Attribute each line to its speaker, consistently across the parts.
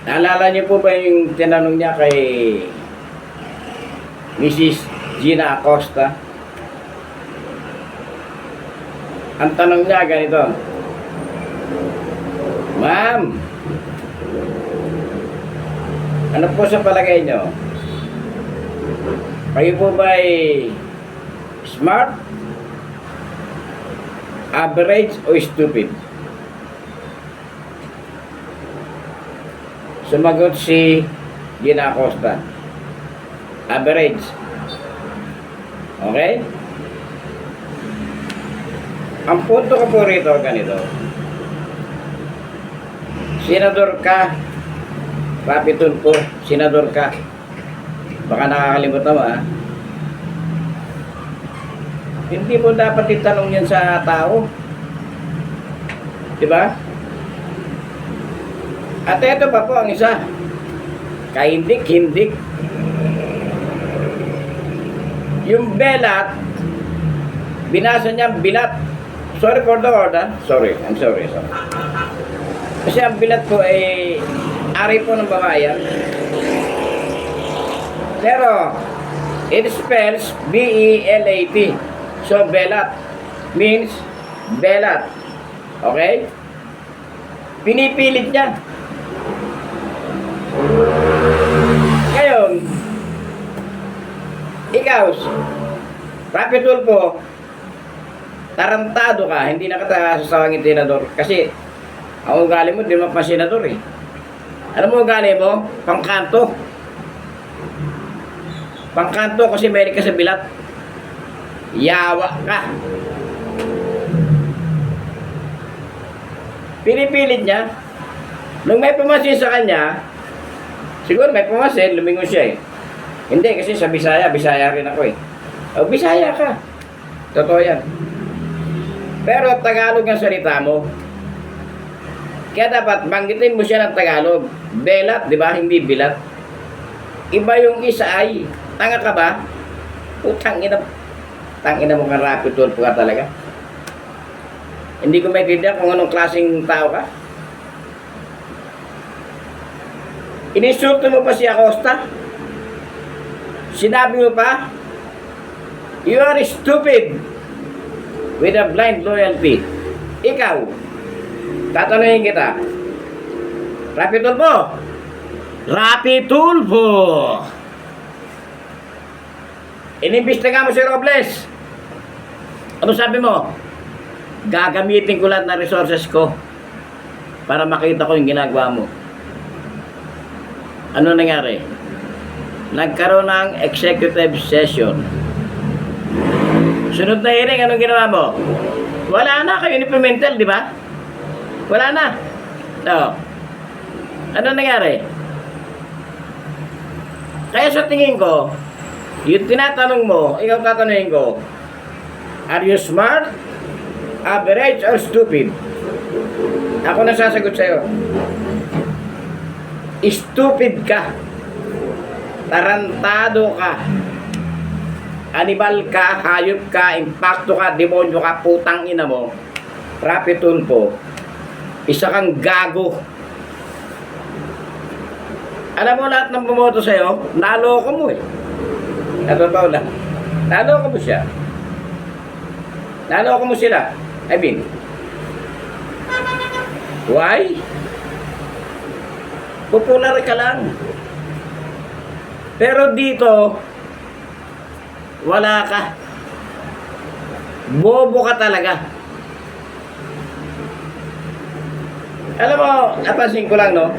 Speaker 1: Naalala niyo po ba yung tinanong niya kay Mrs. Gina Acosta? Ang tanong niya ganito, Ma'am, ano po sa palagay niyo? Kayo po ba ay smart, average, o stupid? Sumagot si Gina Acosta, average. Okay? Ang punto ko po rito ganito. Senador ka, Rapi Tulfo, senador ka. Baka nakakalimutan mo, ha? Hindi mo dapat itanong yan sa tao. Diba? At ito pa po ang isa. Kahindik-hindik. Yung belat, binasa niya bilat. Sorry for the word, ha? Sorry. Kasi ang bilat ko ay ari po ng babayan. Pero, it spells B-E-L-A-T. So, belat means belat. Okay? Pinipilit niya. Ngayon, ikaw, Rapi Tulfo, tarantado ka, hindi na kita sasawangin senador. Kasi, ang ugali mo, di mo pa senador eh. Ano mo ugali mo? Pangkanto. Pangkanto kasi meron ka sa bilat. Yawa ka. Pinipilit niya. Nung may pumasin sa kanya, siguro may pumasin, lumingon siya eh. Hindi, kasi sa Bisaya rin ako eh. O, Bisaya ka. Totoo yan. Pero Tagalog ang salita mo. Kaya dapat banggitin mo siya ng Tagalog. Belat, di ba? Hindi bilat. Iba yung isa ay, tanga ka ba? Tangina mo ka, Rapi Tulfo ka talaga. Hindi ko maintindihan kung anong klaseng tao ka. Inisulto mo pa si Acosta? Sinabi mo pa, you are stupid with a blind loyalty. Ikaw, tatanungin kita, Rapi Tulfo! Rapi Tulfo! Inimbestiga mo si Robles. Ano sabi mo? Gagamitin ko lahat ng resources ko para makita ko yung ginagawa mo. Ano nangyari? Nagkaroon ng executive session. Sunod na hearing, anong ginawa mo? Wala na kayo implemental, di ba? Wala na. No. Ano nangyari? Kaya sa tingin ko, yung tinatanong mo, ikaw tatanungin ko, are you smart, average, or stupid? Ako na sasagot sa'yo. Stupid ka. Tarantado ka. Animal ka, hayop ka, impacto ka, demonyo ka, putang ina mo. Rapi Tulfo, isa kang gago. Alam mo lahat ng bumoto sa'yo, naloko mo eh. Natotoo lang. Naloko mo siya. Naloko mo sila. I mean, why? Popular ka lang. Pero dito, wala ka. Bobo ka talaga. Alam mo, napansin ko lang, no?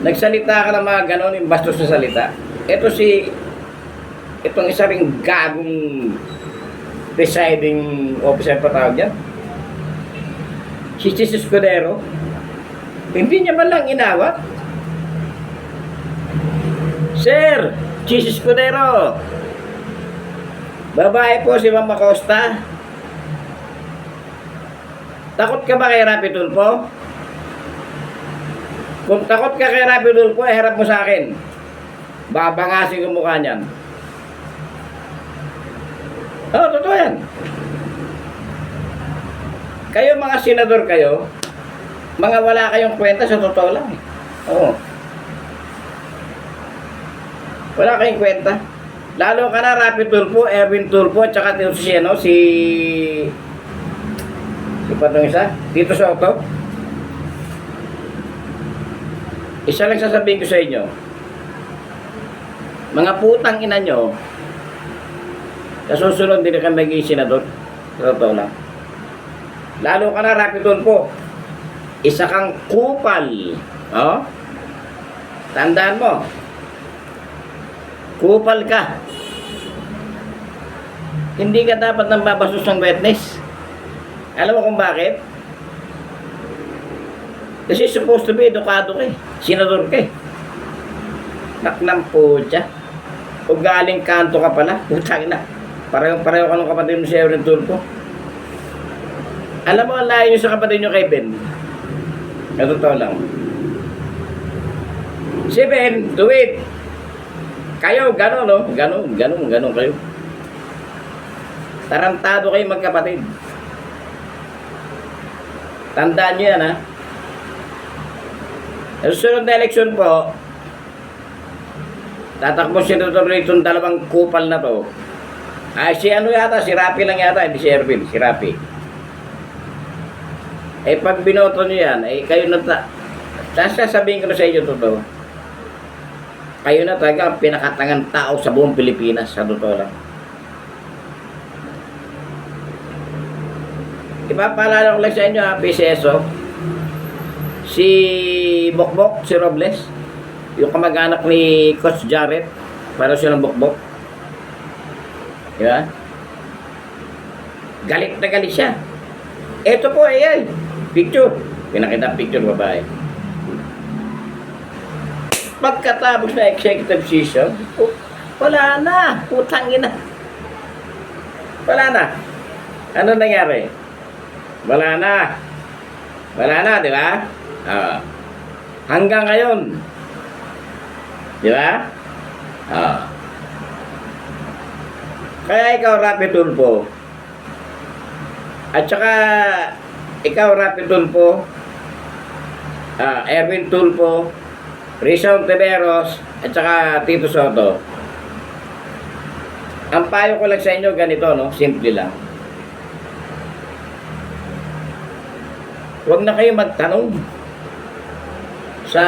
Speaker 1: Nagsalita ka ng mga ganon, yung bastos na salita. Itong isa ring gagong presiding officer pa tawag dyan. Si Chis Escudero. Hindi niya man lang inawat. Sir, Chis Escudero. Babae po si Ma'am Acosta. Takot ka ba kay Rapi Tulfo? Kung takot ka kay Rapi Tulfo, harap mo sa akin. Babangasin ko mukha niyan. Oo, totoo yan. Kayo mga senador kayo, mga wala kayong kwenta sa totoo lang eh. Oo. Wala kayong kwenta. Lalo ka na Rapi Tulfo, Erwin Tulfo, at saka si, ano, si pa itong isa, Tito Soto. Isa lang sasabihin ko sa inyo. Mga putang ina nyo, sa susunod din ka magiging senador. Totoo lang. Lalo ka na Rapi Tulfo. Isa kang kupal. Oh? Tandaan mo. Kupal ka. Hindi ka dapat nang babasos ng witness. Alam mo kung bakit? Kasi supposed to be edukado ka eh. Senador ka eh. Naknang po siya. Kung galing kanto ka pala, putang na. Pareho ka ng kapatid mo si Erwin Tulfo. Alam mo, ang layo nyo sa kapatid nyo kay Ben. Totoo lang. Si Ben, tuwid. Kayo, gano'n, no? Gano'n kayo. Tarantado kayo magkapatid. Tandaan nyo yan, ha? Sa susunod na eleksyon po, tatakbo si Dr. Rayton dalawang kupal na to. Ay, si ano yata, si Rapi lang yata, hindi si Erwin, si Rapi. Eh, pag binoto nyo yan, eh, kayo na sasabihin ko na sa inyo totoo. Kayo na talaga ang pinakatangang tao sa buong Pilipinas, sa totoo lang. Ipapaalala ko lang sa inyo, ha, PCSO, si Bokbok, si Robles, yung kamag-anak ni Coach Jarrett, para siya ng Bokbok. Diba? Galit na galit siya. Ito po, ayan, picture. Pinakita picture, babae. Pagkatapos na executive session, wala na, putang ina. Wala na. Ano nangyari? Wala na. Wala na, di ba? Hanggang ngayon. Di ba? Kaya ikaw, Rapi Tulfo, at saka ikaw, Rapi Tulfo, Erwin Tulfo, Rizal Tiberos, at saka Tito Soto. Ang payo ko lang sa inyo ganito, no? Simple lang. Huwag na kayo magtanong sa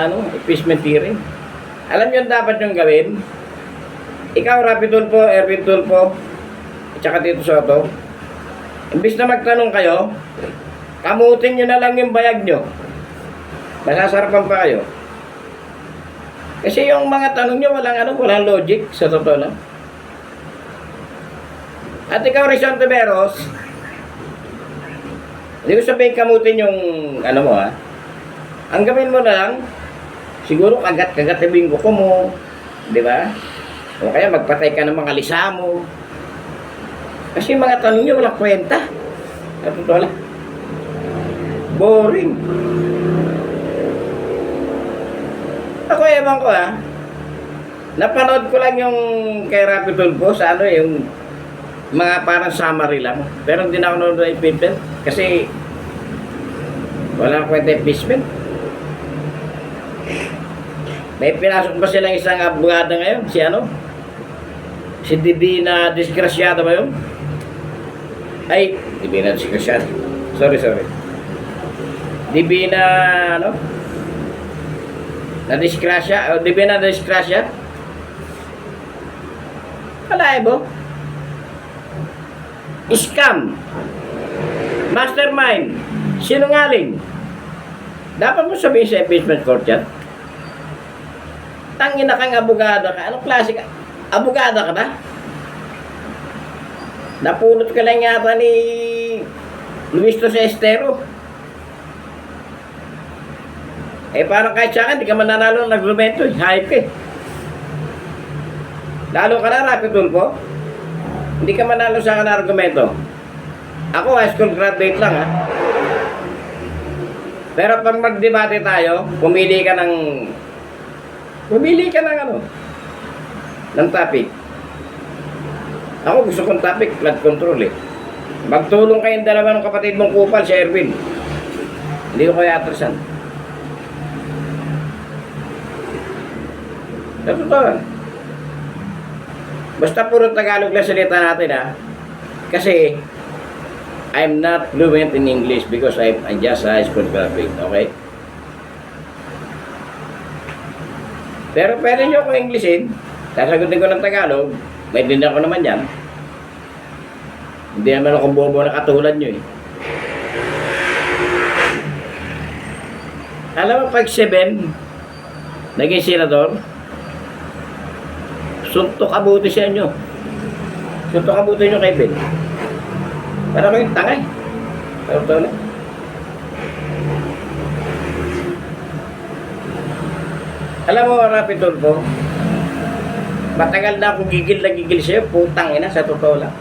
Speaker 1: impeachment hearing. Alam niyo ang dapat yung gawin? Ikaw, Rapi Tulfo, Erwin Tulfo, at saka Tito Soto, imbis na magtanong kayo, kamutin nyo na lang yung bayag nyo. Masasarapan pa kayo. Kasi yung mga tanong nyo, walang logic, sa totoo lang. At ikaw, Rizal Tiberos, hindi ko sabihin kamutin yung, mo, ha. Ang gawin mo na lang, siguro kagat-kagat yung buko mo, di ba? O kaya magpatay ka ng mga lisa mo. Kasi yung mga tanong nyo, walang kwenta. Sa totoo lang. Boring. Ako ewan ko, ha. Napanood ko lang yung kay Rapi Tulfo sa yung mga parang summary lang. Pero hindi na ako nanonood ng impeachment kasi wala kwenta impeachment. May pinasok pa silang isang abogada ngayon, si Divina Disgraciada ba yun? Ay, Divina Disgraciada. Sorry. Divina, na disgrasya, o Divina Disgracia. Kalaibo. Scam. Mastermind. Sinungaling. Dapat mo sabihin sa impeachment court yan. Tangina kang abogada ka. Anong klase ka? Abogada ka ba? Napulot ka lang yata ni Luis Jose Estero. Eh parang kahit sa akin, di ka mananalo ng argumento. Hype ka eh. Lalo ka na, Rapi Tulfo. Hindi ka manalo sa akin ng argumento. Ako, high school graduate lang, ha. Pero pag magdebate tayo, pumili ka ng ng topic. Ako gusto kong topic, flood control eh. Magtulong kayong dalawa ng kapatid mong kupal, si Erwin. Hindi ko kaya atrasan. Sa totoo lang. Basta puro Tagalog lang salita natin ha. Kasi, I'm not fluent in English because I'm just a high school graduate, okay? Pero pwede nyo ako Englishin, sasagutin ko ng Tagalog, may din ako naman yan. Hindi naman ako bobo na katulad nyo eh. Alam mo, pag 7, naging senador, suntok abuti sa inyo. Suntok abuti nyo kay Ben. Para ko yung tangay. Totoo na. Alam mo, Rapi Tulfo, matagal na akong gigil na gigil sa'yo, putang ina, sa totoo lang.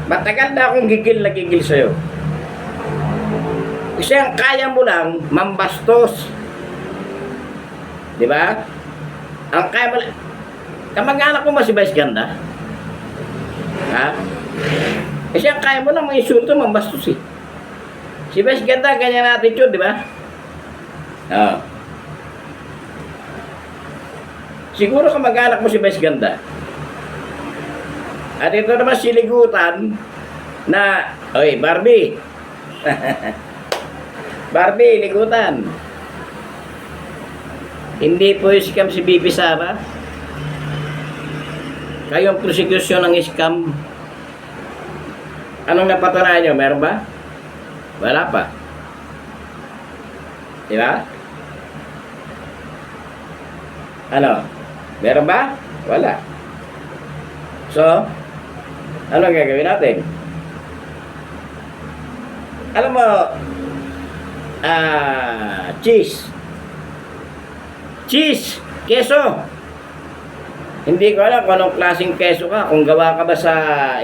Speaker 1: Matagal na akong gigil na gigil sa'yo. Kasi ang kaya mo lang, mambastos. Di ba? Ang kaya mo lang, kamag-anak mo ba si Vice Ganda? Ha? Kasi ang kaya mo lang mga insulto, mambastos eh. Si Vice Ganda, ganyan attitude, di ba? Oo. Siguro kamag-anak mo si Vice Ganda. At ito naman siligutan na, oy, Barbie. Barbie, ligutan. Hindi po scam si Bibi Sara. Kayong prosecution ng scam. Anong napatunayan nyo? Meron ba? Wala pa. Di ba? Ano? Meron ba? Wala. So, ano gagawin natin? Alam mo, cheese. Cheese! Keso! Hindi ko alam kung anong klaseng keso ka. Kung gawa ka ba sa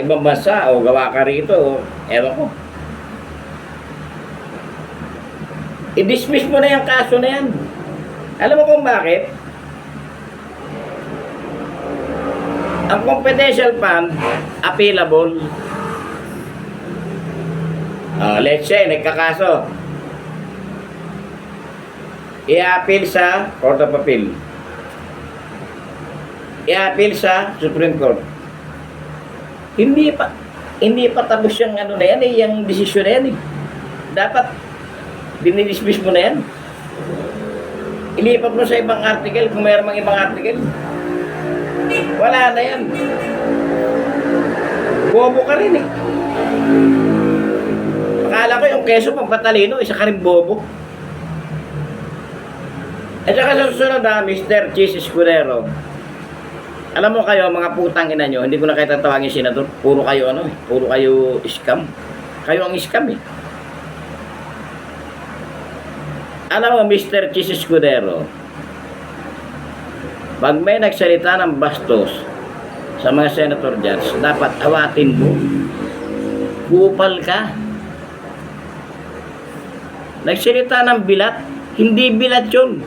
Speaker 1: ibang bansa o gawa ka rito, ewan ko. I-dismiss mo na yung kaso na yan. Alam mo kung bakit? Ang confidential fund, appealable. Let's say, nagkakaso. I-appeal sa Court of Appeal. I-appeal sa Supreme Court. Hindi pa tapos yung ano na yan eh, yung desisyon na yan eh. Dapat, dinidismiss mo na yan. Ilipat mo sa ibang article, kung mayroon mang ibang article. Wala na yan. Bobo ka rin eh. Akala ko yung keso pampatalino, isa ka rin bobo. At saka sa susunod na, Mr. Cheese Escudero. Alam mo kayo, mga putang ina nyo, hindi ko na kayo tatawagin senador. Puro kayo ano eh, puro kayo scam. Kayo ang scam eh. Alam mo, Mr. Cheese Escudero, pag may nagsalita ng bastos sa mga senator judge, dapat awatin mo. Kupal ka. Nagsalita ng bilat, hindi bilat yun.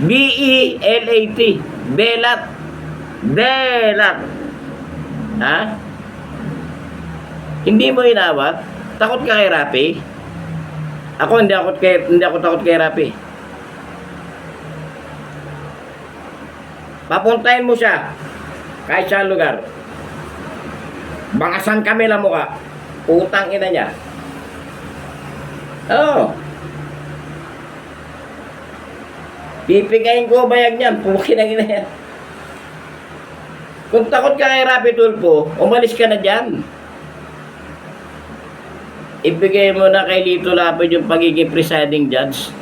Speaker 1: B-E-L-A-T. Belat. Belat. Ha? Hindi mo inawat? Takot ka kay Rapi? Ako hindi ako takot kay Rapi. Papuntahin mo siya kahit saan lugar. Bangasan kami lang mukha. Utang ina niya. Oo. Pipigayin ko bayag niyan. Pukin ang ina yan. Kung takot ka kay Rapi Tulfo, umalis ka na dyan. Ibigay mo na kay Lito Lapid yung pagiging presiding judge.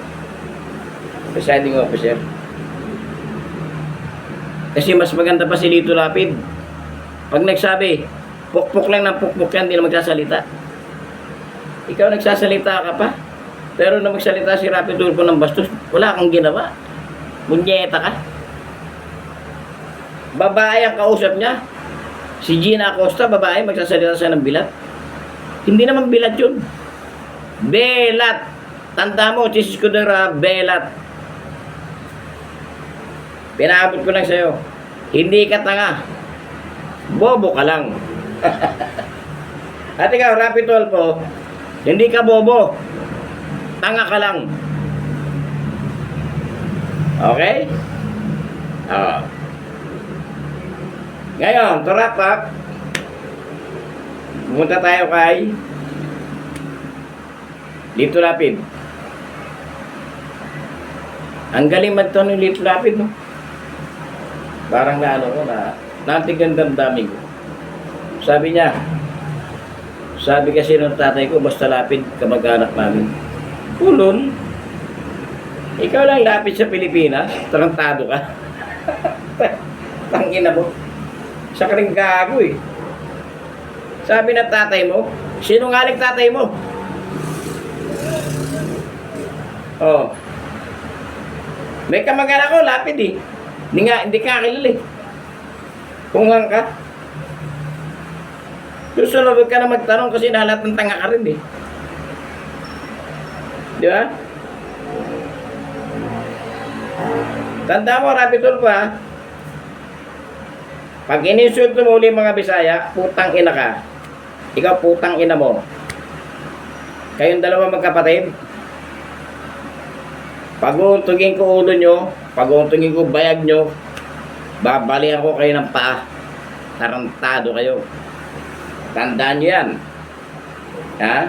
Speaker 1: Presiding officer. Kasi mas maganda pa si Lito Lapid. Pag nagsabi, pukpuk lang ng pukpuk yan, hindi na magsasalita. Ikaw nagsasalita ka pa. Pero na magsalita si Rapi Tulfo ng bastos, wala kang ginawa. Bunyeta ka. Babae ang kausap niya. Si Gina Acosta, babae, magsasalita siya ng bilat. Hindi naman bilat yun. Belat. Tanda mo, Cheese Escudero, belat. Pinaabot ko lang sa'yo. Hindi ka tanga. Bobo ka lang. At ikaw, Rapi Tulfo, hindi ka bobo. Tanga ka lang. Okay? Ah. Ngayon, to wrap up, pumunta tayo kay Lito Lapid. Ang galing magtanong ni Lito Lapid, no? Parang naano ko na natig ang damdamin ko. Sabi niya, sabi kasi ng tatay ko, basta lapid kamag-anak namin. Ulol. Ikaw lang lapid sa Pilipinas, tarantado ka. Tangina mo. Sa ka rin gago eh. Sabi ng tatay mo, sinungaling tatay mo. Oh. May kamag-anak ko, lapid eh. Hindi ka kilala eh. Kungang ka. Susunod ka na magtanong kasi nahalat ng tanga ka rin eh. Di ba? Tanda mo, Rapidol pa. Pag ininsulto mo uli mga Bisaya, putang ina ka. Ikaw putang ina mo. Kayong dalawa magkapatid. Pag-uuntugin ko ulo nyo, pag-uuntugin ko bayag nyo, babalihan ko kayo ng paa. Tarantado kayo. Tandaan nyo yan. Ha?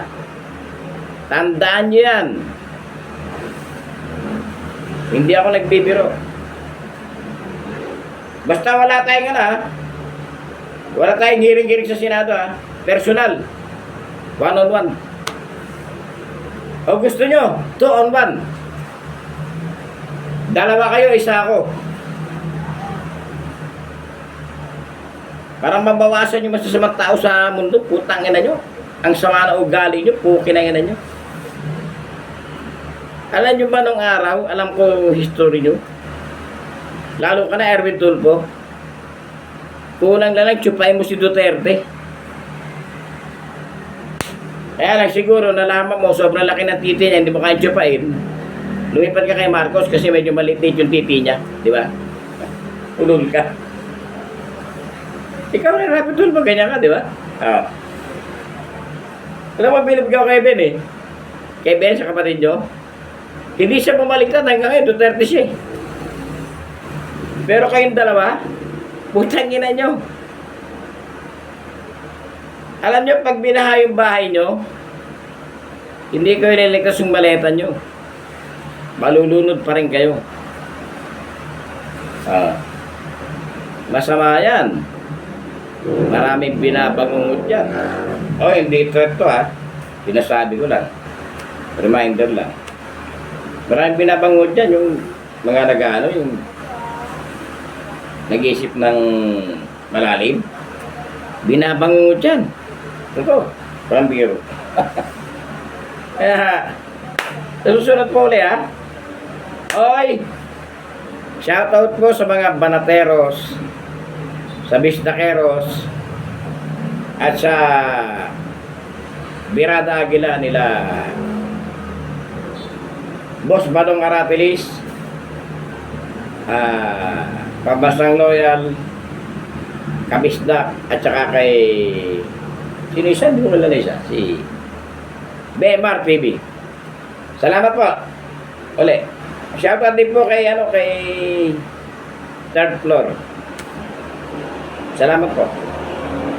Speaker 1: Tandaan nyo yan. Hindi ako nagbibiro. Basta wala tayong wala tayong hiring-hiring sa Senado personal. One-on-one. O gusto nyo, two-on-one. Dalawa kayo, isa ako. Para mabawasan yung masasamang tao sa mundo, putang ina nyo. Ang sama na ugali nyo, pukin na ina nyo. Alam nyo ba nung araw, alam ko history nyo, lalo ka na Erwin Tulfo, kulang na lang tsupain mo si Duterte. Kaya lang siguro nalaman mo sobrang laki ng titi niya, hindi mo kaya tsupain. Lumipat ka kay Marcos kasi medyo maliit yung titi niya, di ba? Ulul ka. Ikaw na Erwin Tulfo, ganyan ka, di ba? Oo. Alam mo, bilib ka kay Ben eh. Kay Ben sa kapatid nyo. Hindi siya bumaliktad hanggang ngayon, Duterte siya eh. Pero kayong dalawa, putang ina nyo. Alam nyo, pag binaha yung bahay nyo, hindi kayo niligtas yung maleta nyo. Malulunod pa rin kayo. Masama yan. Maraming binabangungot yan. Hindi threat to Sinasabi ko lang. Reminder lang. Maraming binabangungot yan yung mga yung nag-iisip ng malalim. Binabangungot yan. Ito, parang biro. Kaya, susunod po ulit Oy! Shoutout po sa mga banateros, sa bisdakeros, at sa Birada Aguila nila Boss Badong Aratilis, Pabasang Loyal, Kabisdak, at saka kay sino isa? Hindi ko nalala isa. Si BMR TV. Salamat po. Uli. Shoutout din po kay kay third floor. Salamat po.